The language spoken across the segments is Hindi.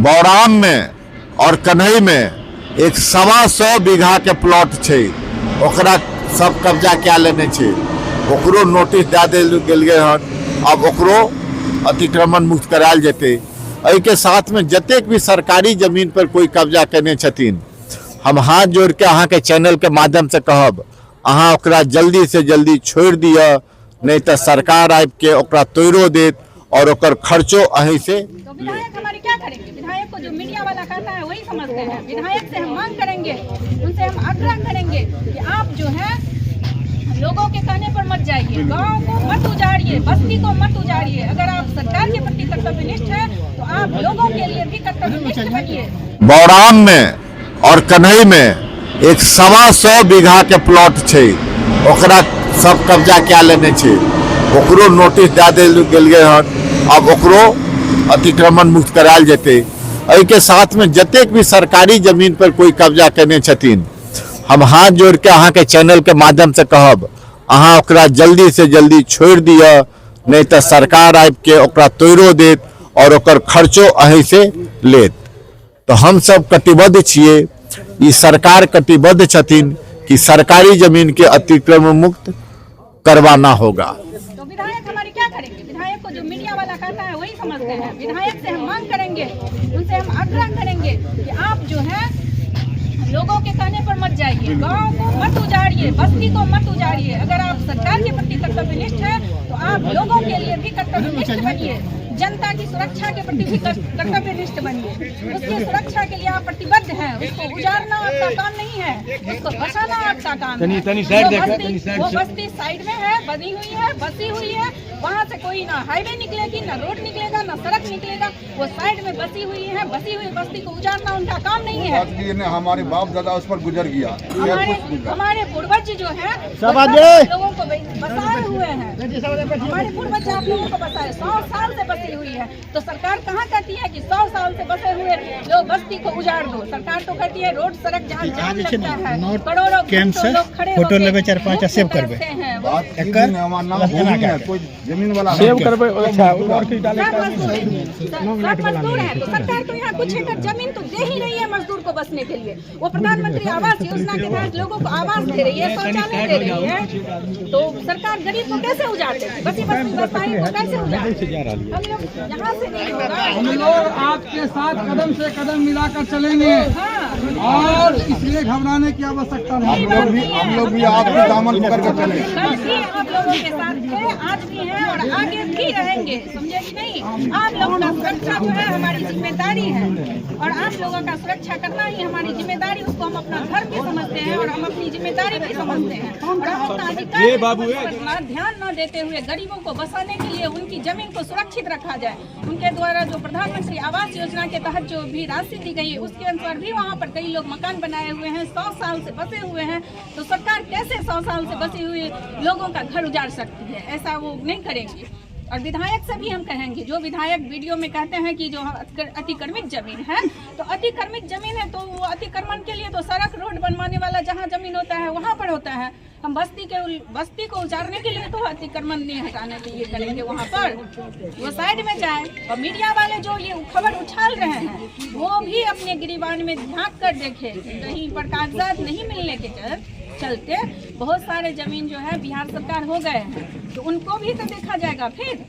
बौराम में और कन्हई में एक 125 बीघा के प्लॉट छे, ओकरा सब कब्जा क्या लेने छे, ओकरो नोटिस दे देल गेल हन। अब ओकरो अतिक्रमण मुक्त करायल जेते। एहि के साथ में जतेक भी सरकारी जमीन पर कोई कब्जा करने छथिन, हम हाथ जोड़ के अहाँ के चैनल के माध्यम से कहब, अहाँ ओकरा जल्दी से जल्दी छोड़ दिया, नहीं तो सरकार आबि के ओकरा तोड़ो देत और ओकर खर्चो अहीं से। तो विधायक हमारे क्या करेंगे? विधायक को जो मीडिया वाला कहता है वही समझते हैं। विधायक से हम मांग करेंगे, उनसे हम आग्रह करेंगे कि आप जो है लोगों के कहने पर मत जाइए, गांव को मत उजाड़िए, बस्ती को मत उजाड़िए। अगर आप सरकार के प्रति कर्तव्यनिष्ठ हैं तो आप लोगों के लिए भी कर्तव्यनिष्ठ बनिए। बौराम में और कन्हई में एक 125 बीघा के प्लॉट छे, ओकरा सब कब्जा क्या लेने छे, ओकरो नोटिस दे देल गेल हन। अब ओकरो अतिक्रमण मुक्त करायल जेते। एहि के साथ में जतेक भी सरकारी जमीन पर कोई कब्जा करने छथिन, हम हाथ जोड़ के अहाँ के चैनल के माध्यम से कहब, अहाँ ओकरा जल्दी से जल्दी छोड़ दिया, नहीं तो सरकार आबि के ओकरा तोड़ो देत और ओकर खर्चो अहीं से लेत। तो हम सब कटिबद्ध छिए, ई सरकार कटिबद्ध छथिन कि सरकारी जमीन के अतिक्रमण मुक्त करवाना होगा। तो विधायक हमारे क्या करेंगे? विधायक को जो मीडिया वाला कहता है वही समझते हैं। विधायक से हम मांग करेंगे, उनसे हम आग्रह करेंगे कि आप जो है लोगों के कहने पर मत जाइए, गांव को मत उजाड़िए, बस्ती को मत उजाड़िए। अगर आप सरकार के प्रति कर्तव्यनिष्ठ हैं तो आप लोगों के लिए भी कर्तव्यनिष्ठ बनिए। जनता की सुरक्षा के प्रति भी कर्तव्यनिष्ठ बनिए। उसकी सुरक्षा के लिए आप प्रतिबद्ध हैं। उसको उजाड़ना आपका काम नहीं है, उसको बचाना आपका काम है। वो बस्ती साइड में है, बनी हुई है, बसी हुई है। वहाँ से कोई ना हाईवे निकलेगी, ना रोड निकलेगा, ना सड़क निकलेगा। वो साइड में बसी हुई है, बसी हुई बस्ती को उजाड़ना उनका काम नहीं है। हमारे बाप दादा उस पर गुजर गया। हमारे पूर्वज जो है लोगों को बसाए हुए हैं। हमारे पूर्वज आप लोगों को बसाए 100 साल से बसी हुई है। तो सरकार कहाँ कहती है कि 100 साल से बसे हुए लोग बस्ती को उजाड़ दो? सरकार तो कहती है रोड सड़क जहाँ जाम लगता है, करोड़ों लोग खड़े फोटो लेवे 4-5 सेव करबे जमीन वाला सेव करबे। अच्छा मजदूर है तो सरकार तो यहाँ कुछ एकड़ जमीन तो दे ही रही है मजदूर को बसने के लिए। वो प्रधानमंत्री आवास योजना के तहत लोगों को आवास दे रही है, शौचालय दे रही है। तो सरकार गरीब को कैसे उजाड़ते हैं? बसी बस्ती बसाई को कैसे उजाड़ते हैं? हम लोग यहाँ से नहीं होगा। हम लोग आपके साथ कदम से कदम मिलाकर चलेंगे और इसलिए घबराने की आवश्यकता नहीं। हम लोग भी आपके दामन पकड़ कर चले। कल भी आप लोगों के साथ थे, आज भी हैं और आगे भी रहेंगे, समझे कि नहीं? आप लोगों का सुरक्षा जो है हमारी जिम्मेदारी है और आप लोगों का सुरक्षा करना ही हमारी जिम्मेदारी। उसको हम अपना धर्म भी समझते हैं और हम अपनी जिम्मेदारी भी समझते हैं और हम अपना अधिकार ध्यान न देते हुए गरीबों को बसाने के लिए उनकी जमीन को सुरक्षित रखा जाए। उनके द्वारा जो प्रधानमंत्री आवास योजना के तहत जो भी राशि दी गई है उसके अनुसार भी वहाँ पर कई लोग मकान बनाए हुए हैं, 100 साल से बसे हुए हैं। तो सरकार कैसे 100 साल से बसे हुए लोगों का घर उजाड़ सकती है? ऐसा वो नहीं करेंगी। और विधायक से भी हम कहेंगे, जो विधायक वीडियो में कहते हैं कि जो अतिक्रमित जमीन है, तो अतिक्रमित जमीन है तो वो अतिक्रमण के लिए तो सड़क रोड बनवाने वाला जहाँ जमीन होता है वहाँ पर होता है। हम बस्ती को उजाड़ने के लिए तो अतिक्रमण नहीं हटाने के लिए करेंगे। वहाँ पर वो साइड में जाए। और मीडिया वाले जो ये खबर उछाल रहे हैं वो भी अपने गिरिबान में झाँक कर देखे। कहीं पर कागजात नहीं मिलने के चलते बहुत सारे जमीन जो है बिहार सरकार हो गए हैं, तो उनको भी तो देखा जाएगा। फिर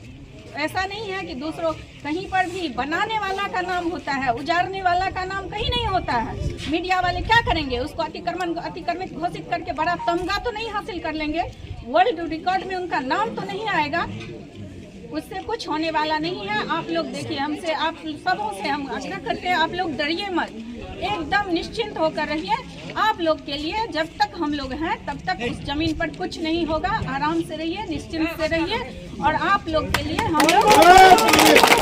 ऐसा नहीं है कि दूसरों कहीं पर भी बनाने वाला का नाम होता है, उजाड़ने वाला का नाम कहीं नहीं होता है। मीडिया वाले क्या करेंगे? उसको अतिक्रमित घोषित करके बड़ा तमगा तो नहीं हासिल कर लेंगे, वर्ल्ड रिकॉर्ड में उनका नाम तो नहीं आएगा। उससे कुछ होने वाला नहीं है। आप लोग देखिए, हमसे आप सबों से हम आग्रह करते हैं, आप लोग डरिए मत, एकदम निश्चिंत होकर रहिए। आप लोग के लिए जब तक हम लोग हैं तब तक उस जमीन पर कुछ नहीं होगा। आराम से रहिए, निश्चिंत से रहिए और आप लोग के लिए हम लोग